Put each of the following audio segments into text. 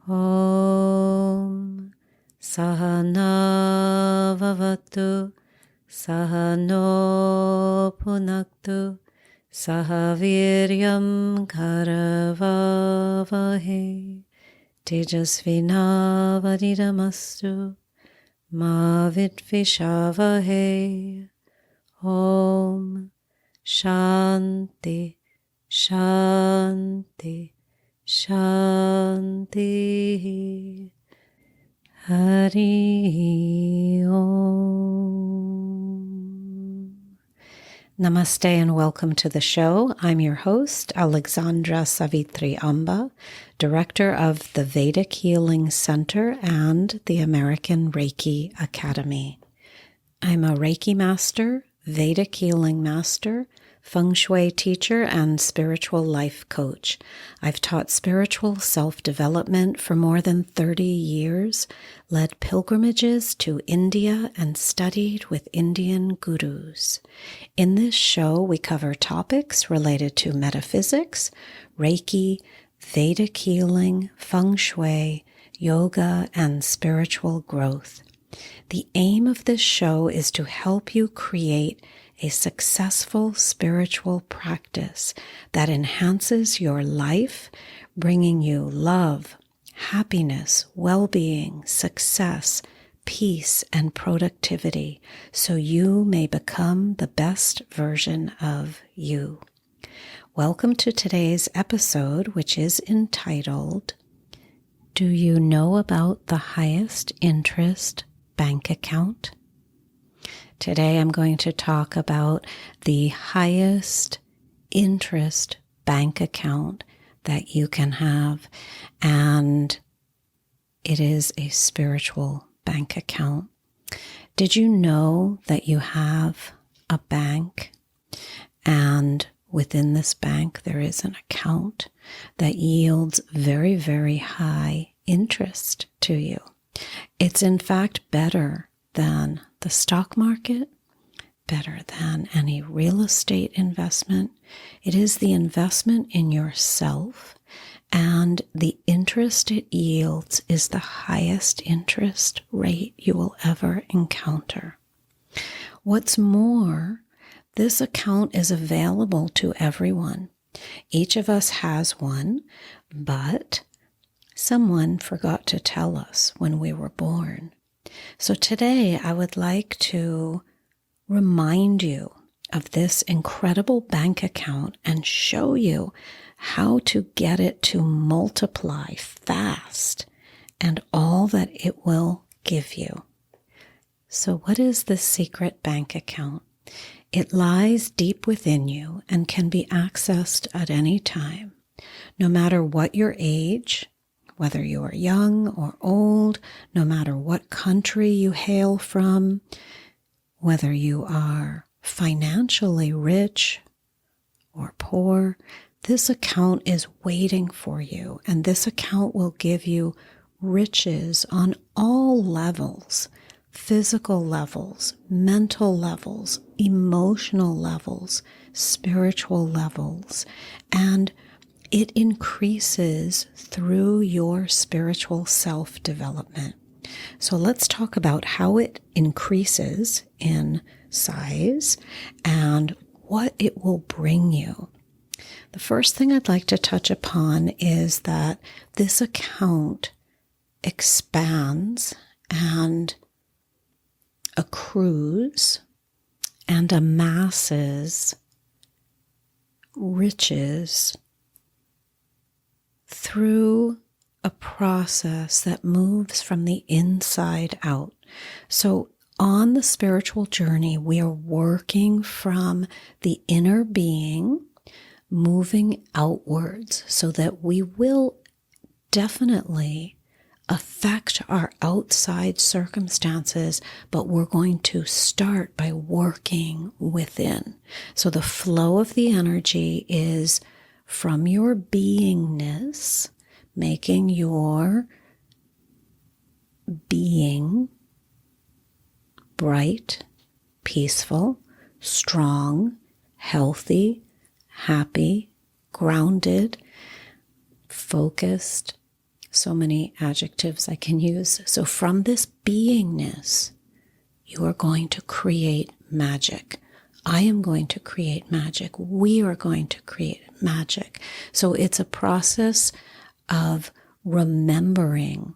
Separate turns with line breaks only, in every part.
Om Sahana Vavatu Sahano Punaktu Sahaviryam Karavavahe Tejasvinavadidamastu Ma Vidvishavahe. Om Shanti Shanti Shanti. Hari Om. Namaste and welcome to the show. I'm your host, Alexandra Savithri, Director of the Vedic Healing Center and the American Reiki Academy. I'm a Reiki master, Vedic healing master, Feng Shui teacher, and spiritual life coach. I've taught spiritual self-development for more than 30 years, led pilgrimages to India, and studied with Indian gurus. In this show, we cover topics related to metaphysics, Reiki, Vedic healing, Feng Shui, yoga, and spiritual growth. The aim of this show is to help you create a successful spiritual practice that enhances your life, bringing you love, happiness, well-being, success, peace, and productivity, so you may become the best version of you. Welcome to today's episode, which is entitled, Do You Know About the Highest Interest Bank Account? Today I'm going to talk about the highest interest bank account that you can have, and it is a spiritual bank account. Did you know that you have a bank, and within this bank there is an account that yields very, very high interest to you? It's in fact better than the stock market, better than any real estate investment. It is the investment in yourself, and the interest it yields is the highest interest rate you will ever encounter. What's more, this account is available to everyone. Each of us has one, but someone forgot to tell us when we were born. So today I would like to remind you of this incredible bank account and show you how to get it to multiply fast and all that it will give you. So what is the secret bank account? It lies deep within you and can be accessed at any time, no matter what your age, whether you are young or old, no matter what country you hail from, whether you are financially rich or poor, this account is waiting for you, and this account will give you riches on all levels, physical levels, mental levels, emotional levels, spiritual levels, and it increases through your spiritual self-development. So let's talk about how it increases in size and what it will bring you. The first thing I'd like to touch upon is that this account expands and accrues and amasses riches through a process that moves from the inside out. So on the spiritual journey, we are working from the inner being, moving outwards, so that we will definitely affect our outside circumstances, but we're going to start by working within. So the flow of the energy is from your beingness, making your being bright, peaceful, strong, healthy, happy, grounded, focused, so many adjectives I can use. So from this beingness, you are going to create magic. I am going to create magic. We are going to create magic. So it's a process of remembering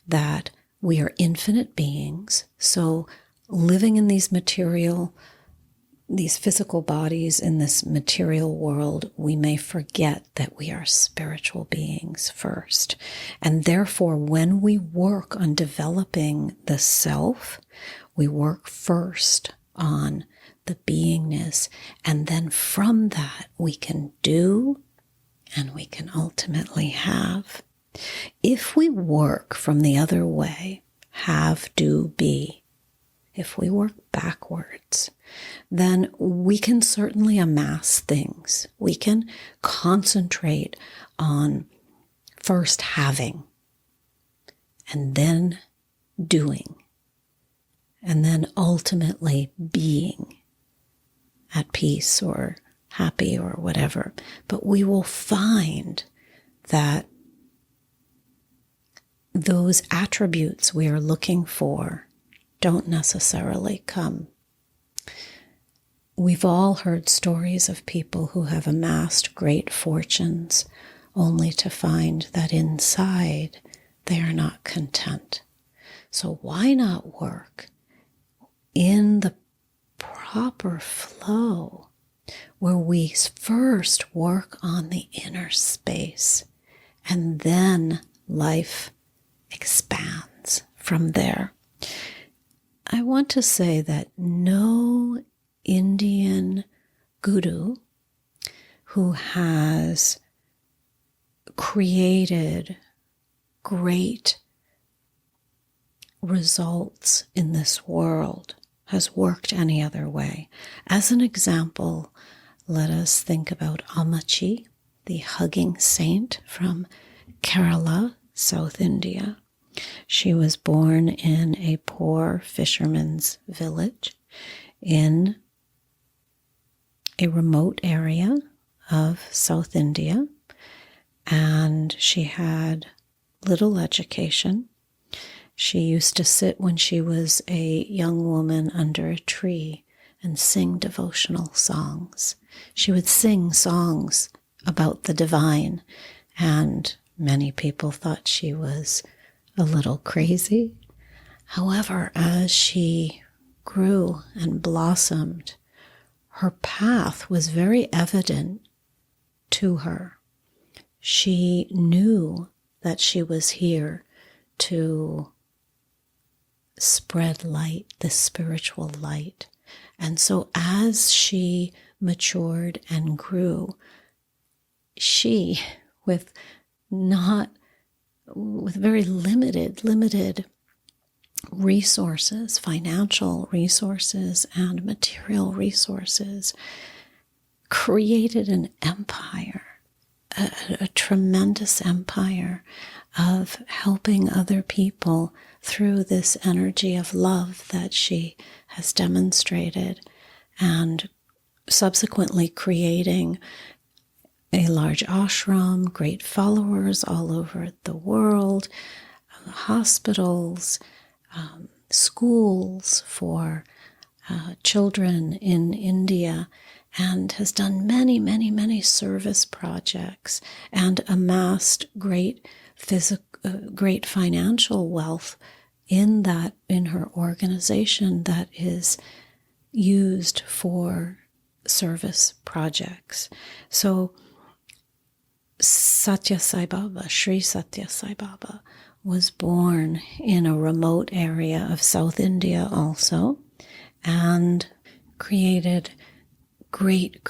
that we are infinite beings. So living in these physical bodies in this material world, we may forget that we are spiritual beings first. And therefore, when we work on developing the self, we work first on the beingness. And then from that, we can do and we can ultimately have. If we work from the other way, have, do, be, if we work backwards, then we can certainly amass things. We can concentrate on first having, and then doing, and then ultimately being at peace or happy or whatever. But we will find that those attributes we are looking for don't necessarily come. We've all heard stories of people who have amassed great fortunes only to find that inside they are not content. So why not work in the proper flow where we first work on the inner space and then life expands from there? I want to say that no Indian guru who has created great results in this world has worked any other way. As an example, let us think about Amachi, the hugging saint from Kerala, South India. She was born in a poor fisherman's village in a remote area of South India, and she had little education. She used to sit when she was a young woman under a tree and sing devotional songs. She would sing songs about the divine, and many people thought she was a little crazy. However, as she grew and blossomed, her path was very evident to her. She knew that she was here to spread light, the spiritual light. And so as she matured and grew, she, with very limited resources, financial resources and material resources, created an empire, a tremendous empire of helping other people through this energy of love that she has demonstrated, and subsequently creating a large ashram, great followers all over the world, hospitals, schools for children in India, and has done many service projects and amassed great financial wealth in her organization that is used for service projects. So Satya Sai Baba, Sri Satya Sai Baba, was born in a remote area of South India also, and created great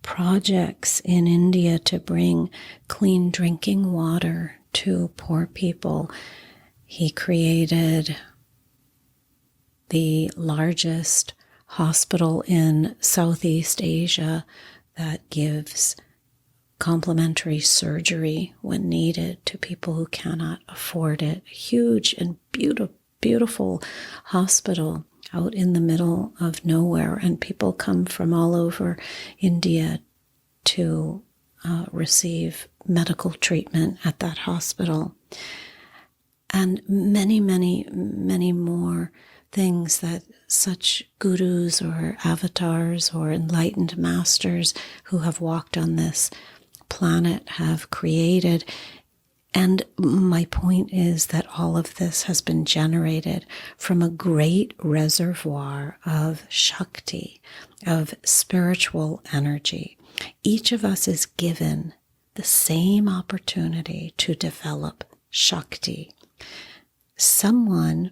projects in India to bring clean drinking water to poor people. He created the largest hospital in Southeast Asia that gives complimentary surgery when needed to people who cannot afford it. A huge and beautiful hospital out in the middle of nowhere, and people come from all over India to receive medical treatment at that hospital. And many, many, many more things that such gurus or avatars or enlightened masters who have walked on this planet have created. And my point is that all of this has been generated from a great reservoir of Shakti, of spiritual energy. Each of us is given the same opportunity to develop Shakti. Someone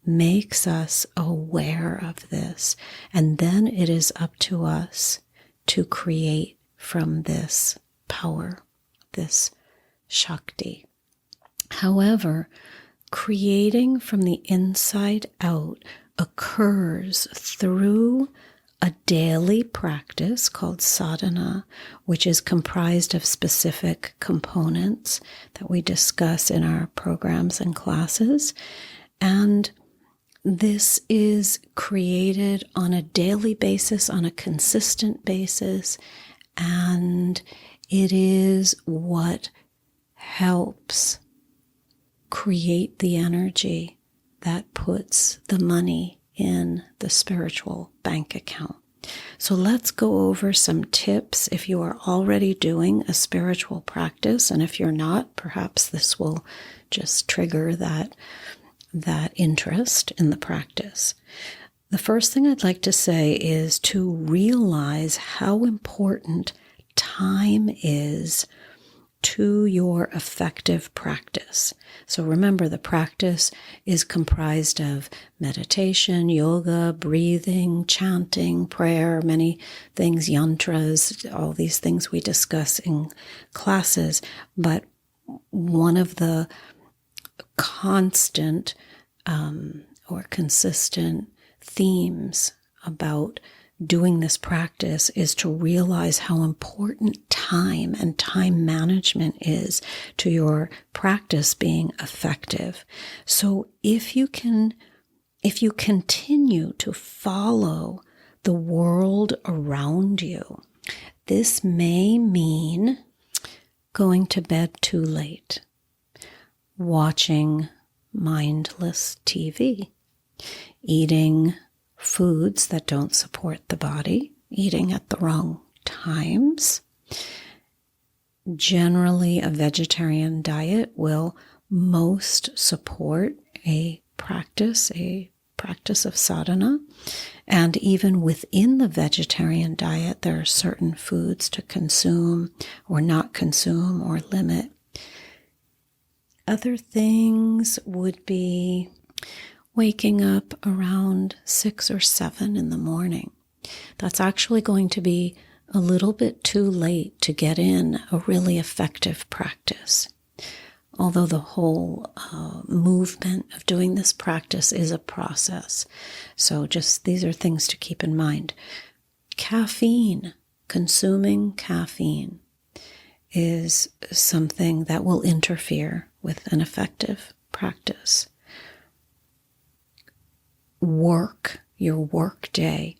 makes us aware of this, and then it is up to us to create from this power, this Shakti. However, creating from the inside out occurs through a daily practice called sadhana, which is comprised of specific components that we discuss in our programs and classes. And this is created on a daily basis, on a consistent basis, and it is what helps create the energy that puts the money in the spiritual bank account. So let's go over some tips if you are already doing a spiritual practice, and if you're not, perhaps this will just trigger that interest in the practice. The first thing I'd like to say is to realize how important time is to your effective practice. So remember, the practice is comprised of meditation, yoga, breathing, chanting, prayer, many things, yantras, all these things we discuss in classes. But one of the constant or consistent themes about doing this practice is to realize how important time and time management is to your practice being effective. So if you continue to follow the world around you, this may mean going to bed too late, watching mindless TV, eating foods that don't support the body, eating at the wrong times. Generally, a vegetarian diet will most support a practice of sadhana. And even within the vegetarian diet, there are certain foods to consume or not consume or limit. Other things would be waking up around 6 or 7 in the morning. That's actually going to be a little bit too late to get in a really effective practice. Although the whole movement of doing this practice is a process. So just these are things to keep in mind. Caffeine, consuming caffeine, is something that will interfere with an effective practice. Your work day,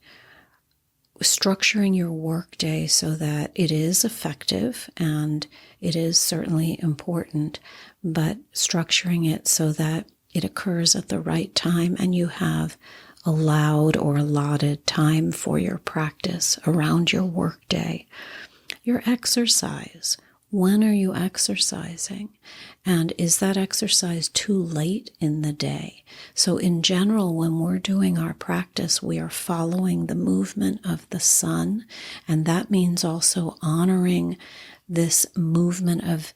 structuring your work day so that it is effective, and it is certainly important, but structuring it so that it occurs at the right time and you have allowed or allotted time for your practice around your work day. Your exercise. When are you exercising? And is that exercise too late in the day? So in general, when we're doing our practice, we are following the movement of the sun. And that means also honoring this movement of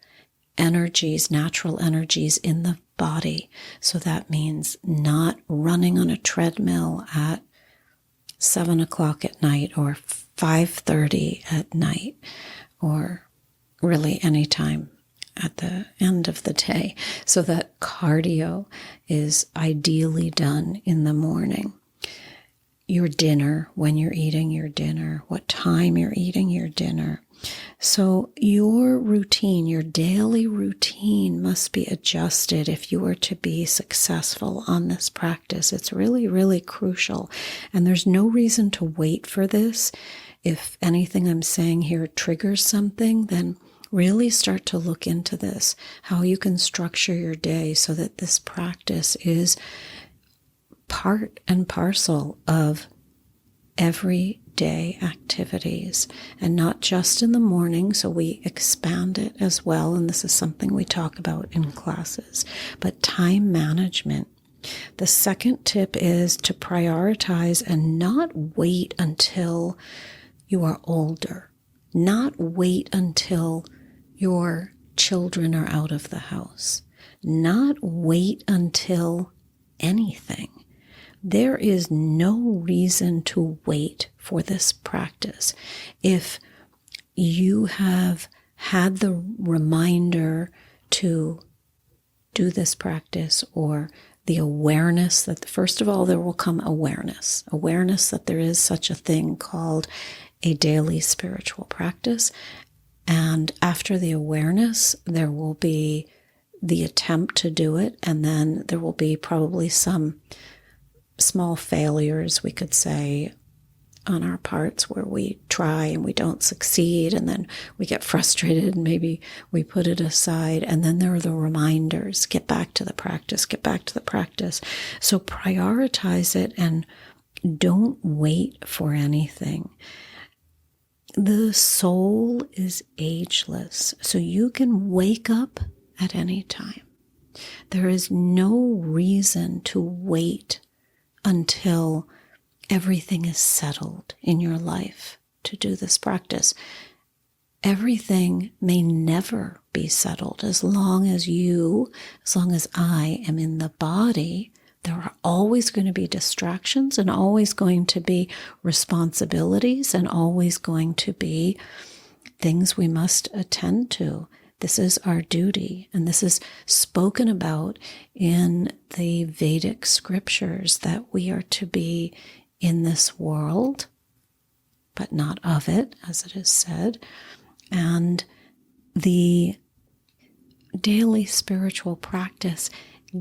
energies, natural energies in the body. So that means not running on a treadmill at 7 o'clock at night or 5:30 at night, or really any time at the end of the day, so that cardio is ideally done in the morning. Your dinner, when you're eating your dinner, what time you're eating your dinner. So your routine, your daily routine must be adjusted if you are to be successful on this practice. It's really, really crucial. And there's no reason to wait for this. If anything I'm saying here triggers something, then really start to look into this, how you can structure your day so that this practice is part and parcel of everyday activities, and not just in the morning. So we expand it as well. And this is something we talk about in classes, but time management. The second tip is to prioritize and not wait until you are older, not wait until your children are out of the house, not wait until anything. There is no reason to wait for this practice. If you have had the reminder to do this practice, or the awareness that, first of all, there will come awareness that there is such a thing called a daily spiritual practice. And after the awareness, there will be the attempt to do it. And then there will be probably some small failures, we could say, on our parts, where we try and we don't succeed, and then we get frustrated and maybe we put it aside. And then there are the reminders, get back to the practice, get back to the practice. So prioritize it and don't wait for anything. The soul is ageless, so you can wake up at any time. There is no reason to wait until everything is settled in your life to do this practice. Everything may never be settled. As long as I am in the body, there are always going to be distractions, and always going to be responsibilities, and always going to be things we must attend to. This is our duty, and this is spoken about in the Vedic scriptures, that we are to be in this world, but not of it, as it is said. And the daily spiritual practice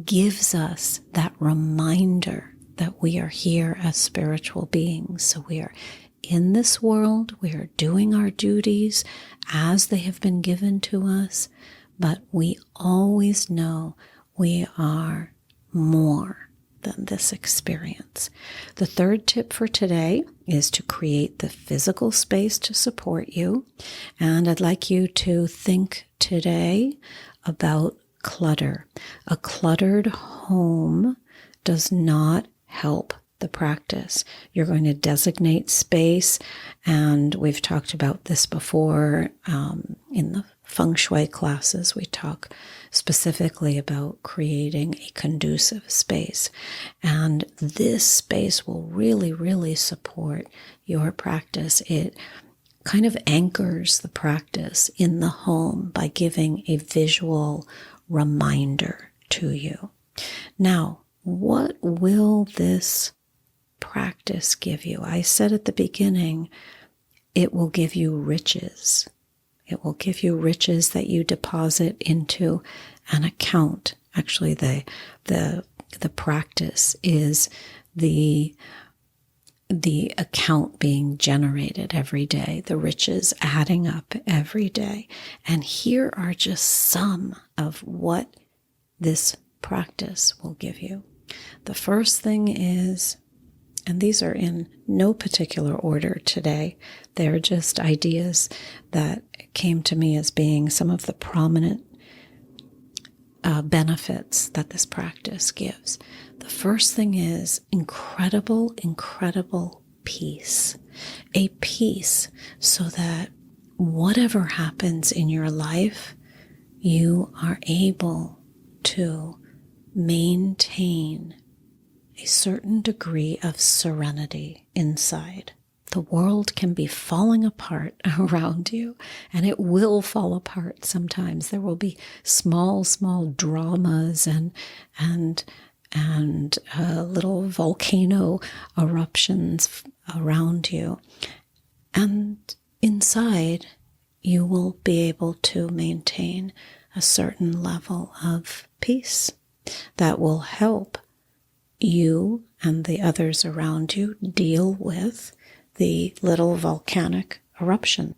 gives us that reminder that we are here as spiritual beings. So we are in this world, we are doing our duties as they have been given to us, but we always know we are more than this experience. The third tip for today is to create the physical space to support you. And I'd like you to think today about clutter. A cluttered home does not help the practice. You're going to designate space, and we've talked about this before in the feng shui classes. We talk specifically about creating a conducive space, and this space will really, really support your practice. It kind of anchors the practice in the home by giving a visual reminder to you. Now, what will this practice give you? I said at the beginning, it will give you riches. It will give you riches that you deposit into an account. Actually, the practice is the account being generated every day, the riches adding up every day. And here are just some of what this practice will give you. The first thing is, and these are in no particular order today, they're just ideas that came to me as being some of the prominent benefits that this practice gives. The first thing is incredible, incredible peace. A peace so that whatever happens in your life, you are able to maintain a certain degree of serenity inside. The world can be falling apart around you, and it will fall apart sometimes. There will be small dramas and little volcano eruptions around you. And inside, you will be able to maintain a certain level of peace that will help you and the others around you deal with the little volcanic eruption.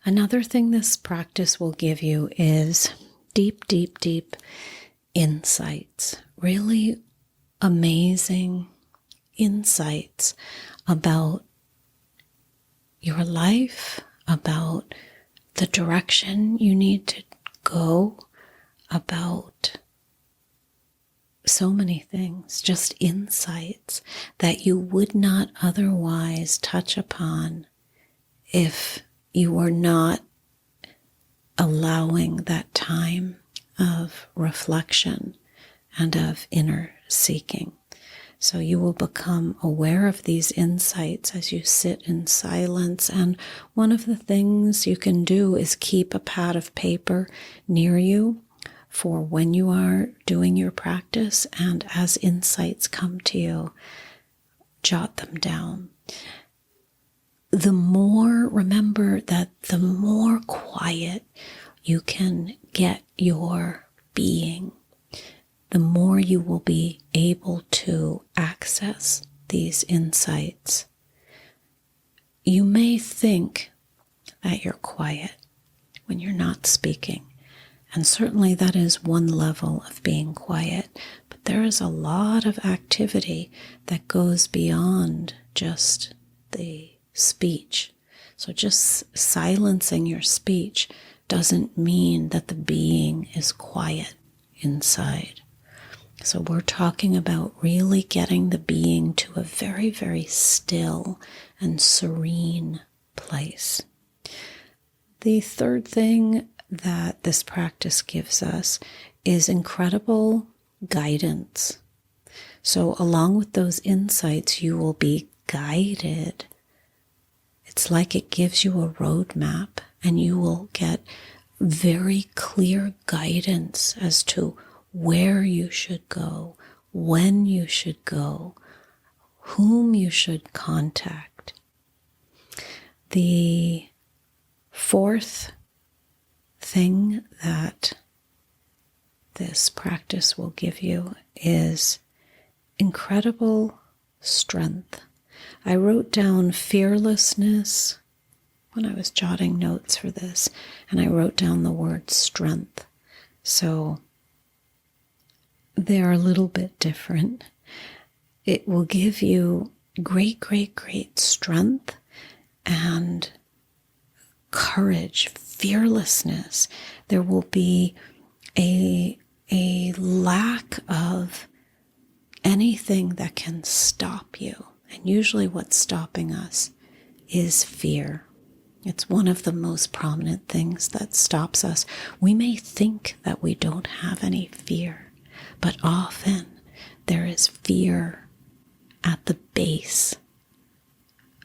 Another thing this practice will give you is deep, deep, deep insights, really amazing insights about your life, about the direction you need to go, about so many things, just insights that you would not otherwise touch upon if you were not allowing that time of reflection and of inner seeking. So you will become aware of these insights as you sit in silence. And one of the things you can do is keep a pad of paper near you for when you are doing your practice, and as insights come to you, jot them down. Remember that the more quiet you can get your being, the more you will be able to access these insights. You may think that you're quiet when you're not speaking, and certainly that is one level of being quiet, but there is a lot of activity that goes beyond just the speech. So just silencing your speech doesn't mean that the being is quiet inside. So we're talking about really getting the being to a very, very still and serene place. The third thing that this practice gives us is incredible guidance. So along with those insights, you will be guided. It's like it gives you a roadmap, and you will get very clear guidance as to where you should go, when you should go, whom you should contact. The fourth thing that this practice will give you is incredible strength. I wrote down fearlessness when I was jotting notes for this, and I wrote down the word strength. So they're a little bit different. It will give you great, great, great strength and courage, fearlessness. There will be a lack of anything that can stop you. And usually what's stopping us is fear. It's one of the most prominent things that stops us. We may think that we don't have any fear, but often there is fear at the base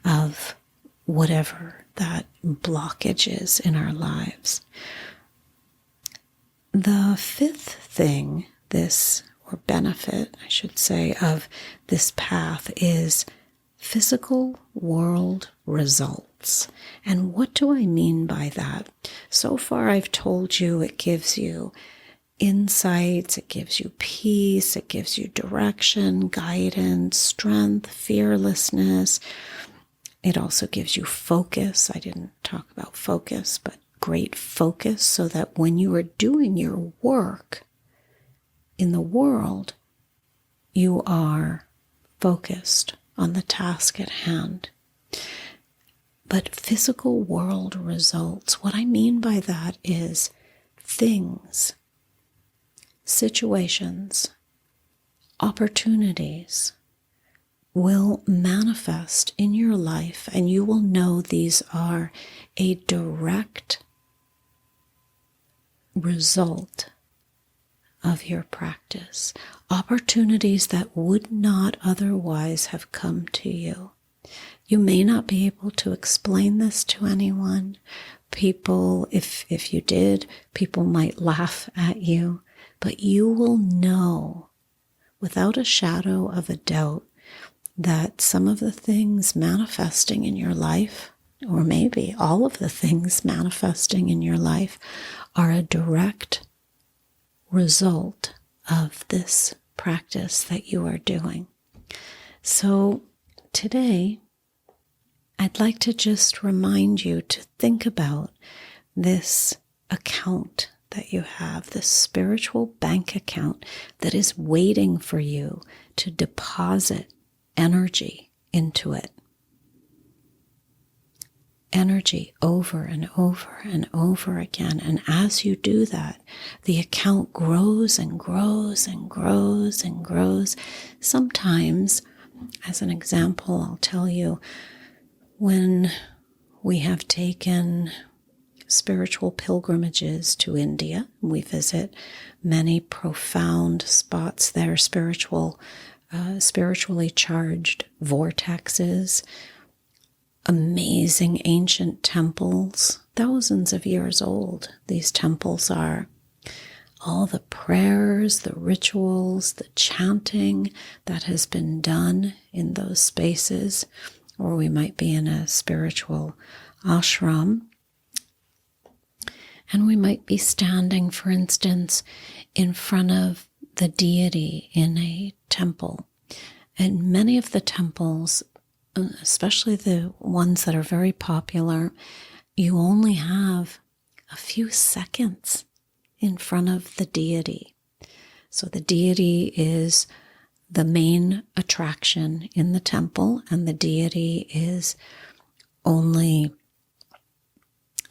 of whatever that blockage is in our lives. The fifth thing, or benefit, I should say, of this path is physical world results. And what do I mean by that? So far I've told you it gives you insights, it gives you peace, it gives you direction, guidance, strength, fearlessness. It also gives you focus. I didn't talk about focus, but great focus so that when you are doing your work in the world, you are focused on the task at hand. But physical world results, what I mean by that is things, situations, opportunities will manifest in your life, and you will know these are a direct result of your practice. Opportunities that would not otherwise have come to you. You may not be able to explain this to anyone. People, if you did, people might laugh at you, but you will know without a shadow of a doubt that some of the things manifesting in your life, or maybe all of the things manifesting in your life, are a direct result of this practice that you are doing. So today, I'd like to just remind you to think about this account that you have, this spiritual bank account that is waiting for you to deposit energy into it. Energy over and over and over again. And as you do that, the account grows and grows and grows and grows. Sometimes, as an example, I'll tell you, when we have taken spiritual pilgrimages to India, we visit many profound spots there, spiritually charged vortexes, amazing ancient temples, thousands of years old. These temples are. All the prayers, the rituals, the chanting that has been done in those spaces, or we might be in a spiritual ashram, and we might be standing, for instance, in front of the deity in a temple. And many of the temples, especially the ones that are very popular, you only have a few seconds in front of the deity. So the deity is the main attraction in the temple, and the deity is only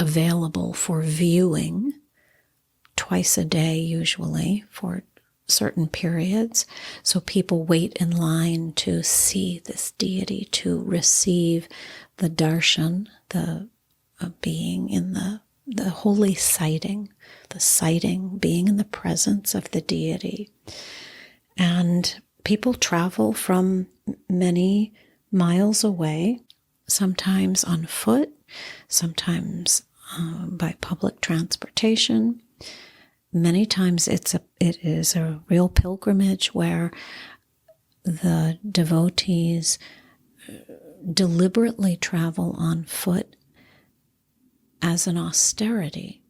available for viewing twice a day, usually, for certain periods. So people wait in line to see this deity, to receive the darshan, the being in the holy sighting, the sighting, being in the presence of the deity. And people travel from many miles away, sometimes on foot, sometimes by public transportation. Many times it is a real pilgrimage where the devotees deliberately travel on foot as an austerity.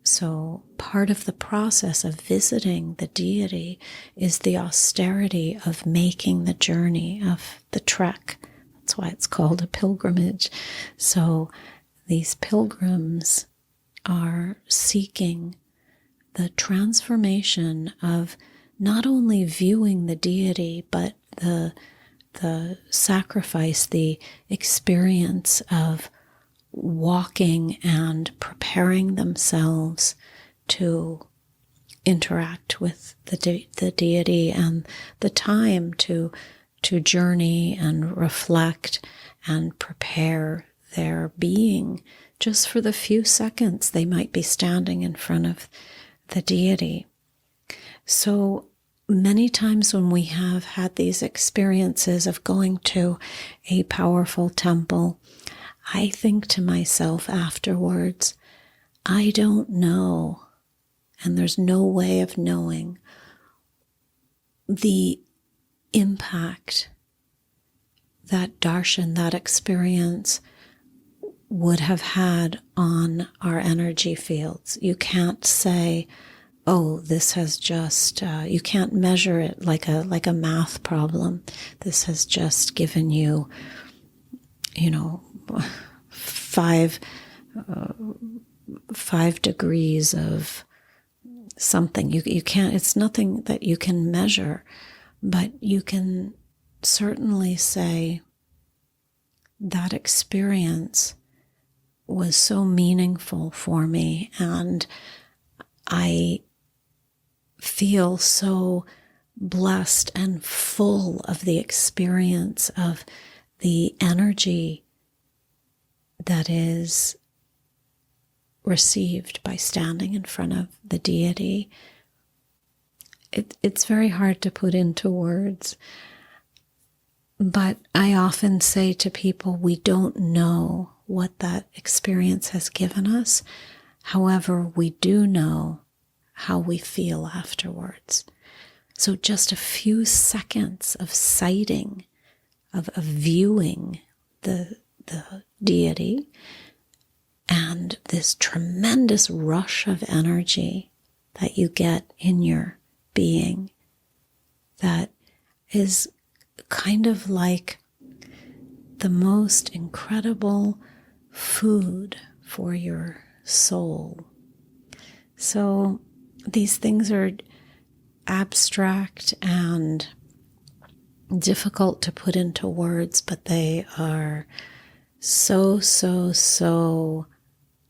So part of the process of visiting the deity is the austerity of making the journey, of the trek. That's why it's called a pilgrimage. So these pilgrims are seeking the transformation of not only viewing the deity, but the sacrifice, the experience of walking and preparing themselves to interact with the deity, and the time to journey and reflect and prepare their being just for the few seconds they might be standing in front of the deity. So many times when we have had these experiences of going to a powerful temple, I think to myself afterwards, I don't know, and there's no way of knowing the impact that darshan, that experience, would have had on our energy fields. You can't say, oh, this has just, you can't measure it like a math problem. This has just given you, 5 degrees of something. You can't, it's nothing that you can measure, but you can certainly say that experience was so meaningful for me, and I feel so blessed and full of the experience of the energy that is received by standing in front of the deity. It's very hard to put into words, but I often say to people, we don't know what that experience has given us. However, we do know how we feel afterwards. So just a few seconds of sighting, of viewing the deity, and this tremendous rush of energy that you get in your being, that is kind of like the most incredible food for your soul. So these things are abstract and difficult to put into words, but they are so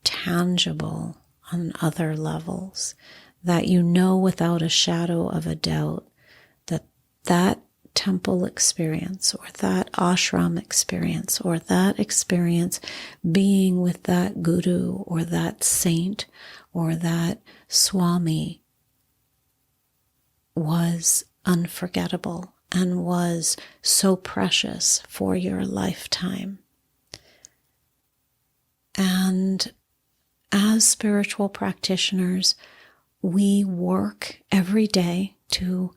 tangible on other levels that you know without a shadow of a doubt that that temple experience or that ashram experience or that experience being with that guru or that saint or that swami was unforgettable and was so precious for your lifetime. And as spiritual practitioners, we work every day to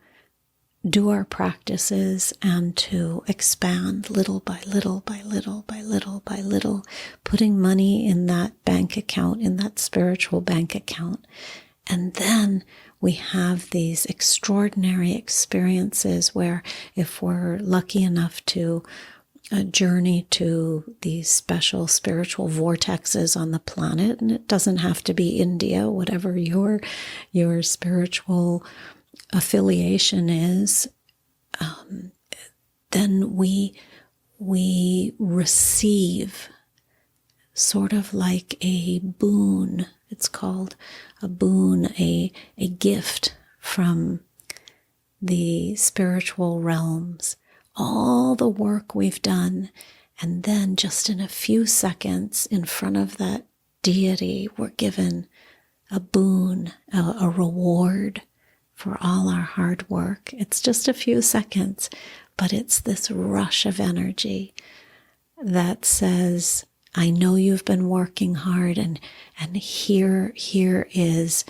do our practices and to expand little by little by little by little by little, putting money in that bank account, in that spiritual bank account. And then we have these extraordinary experiences where if we're lucky enough to journey to these special spiritual vortexes on the planet, and it doesn't have to be India, whatever your spiritual affiliation is, then we receive sort of like a boon. It's called a boon, a gift from the spiritual realms. All the work we've done, and then just in a few seconds in front of that deity, we're given a boon, a reward for all our hard work. It's just a few seconds, but it's this rush of energy that says, I know you've been working hard, and here is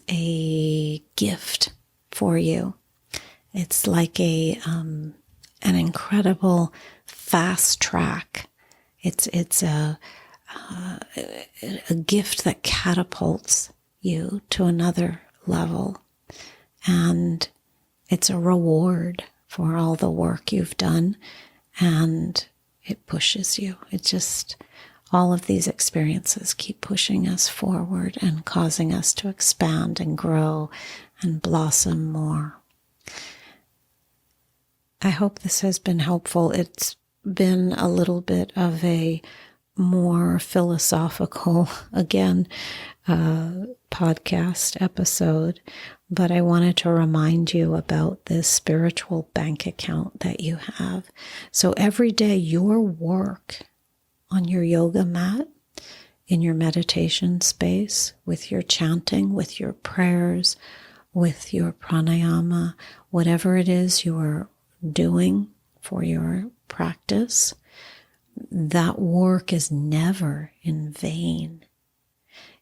a gift for you. It's like an incredible fast track. It's a gift that catapults you to another level, and it's a reward for all the work you've done, and it pushes you. It just, all of these experiences keep pushing us forward and causing us to expand and grow and blossom more. I hope this has been helpful. It's been a little bit of a more philosophical, again, podcast episode, but I wanted to remind you about this spiritual bank account that you have. So every day your work on your yoga mat, in your meditation space, with your chanting, with your prayers, with your pranayama, whatever it is you're doing for your practice, that work is never in vain.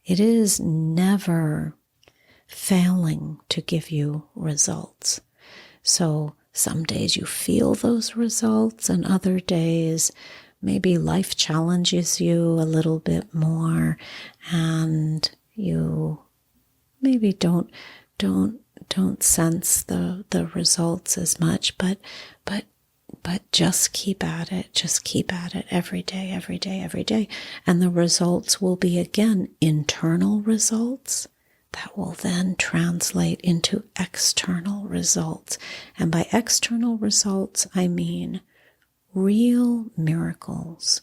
It is never failing to give you results. So some days you feel those results, and other days maybe life challenges you a little bit more, and you maybe don't sense the results as much, but just keep at it. Just keep at it every day, every day, every day. And the results will be, again, internal results that will then translate into external results. And by external results, I mean real miracles,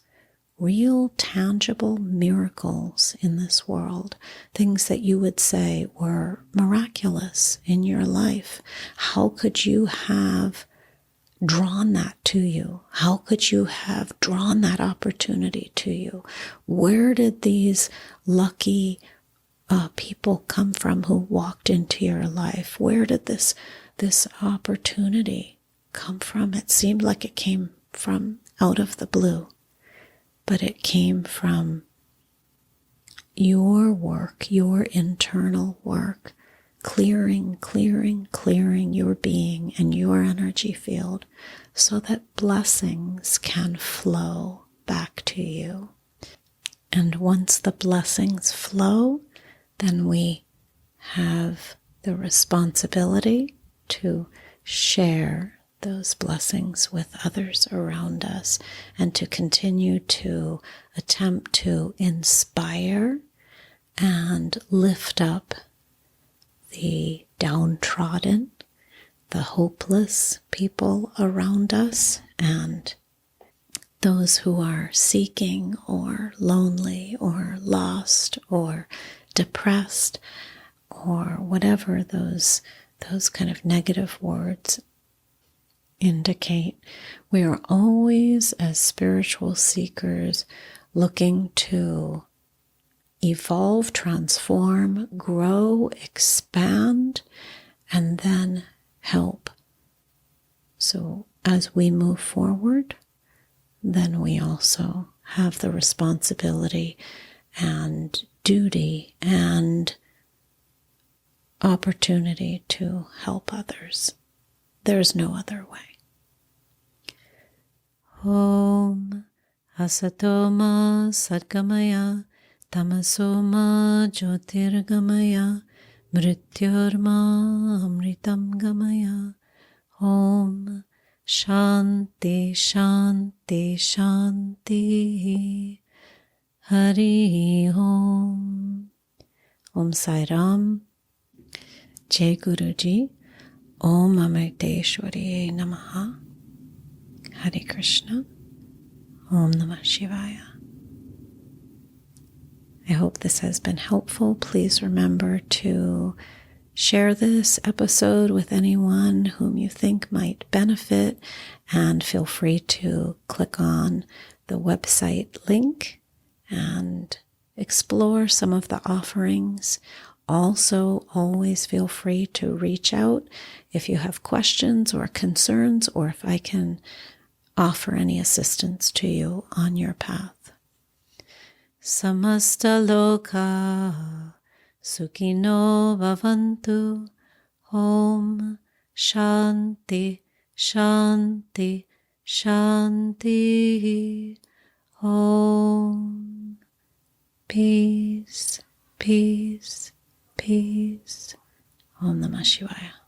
real tangible miracles in this world, things that you would say were miraculous in your life. How could you have drawn that to you? How could you have drawn that opportunity to you? Where did these lucky people come from who walked into your life? Where did this opportunity come from? It seemed like it came from out of the blue, but it came from your work, your internal work, clearing your being and your energy field so that blessings can flow back to you. And once the blessings flow, then we have the responsibility to share those blessings with others around us, and to continue to attempt to inspire and lift up the downtrodden, the hopeless people around us, and those who are seeking or lonely or lost or depressed or whatever those kind of negative words indicate. We are always, as spiritual seekers, looking to evolve, transform, grow, expand, and then help. So as we move forward, then we also have the responsibility and duty and opportunity to help others. There's no other way. Om Asatoma Sadgamaya Tamasoma Jyotirgamaya Mrityurma Amritam Gamaya. Om Shanti Shanti Shanti. Hari Om. Om Sai Ram. Jai Guruji. Om Amriteshwari Namaha. Hare Krishna. Om Namah Shivaya. I hope this has been helpful. Please remember to share this episode with anyone whom you think might benefit, and feel free to click on the website link and explore some of the offerings. Also, always feel free to reach out if you have questions or concerns, or if I can offer any assistance to you on your path. Samasta loka sukhino bhavantu. Om Shanti Shanti Shanti. Om Peace, peace, peace. Om Namah Shivaya.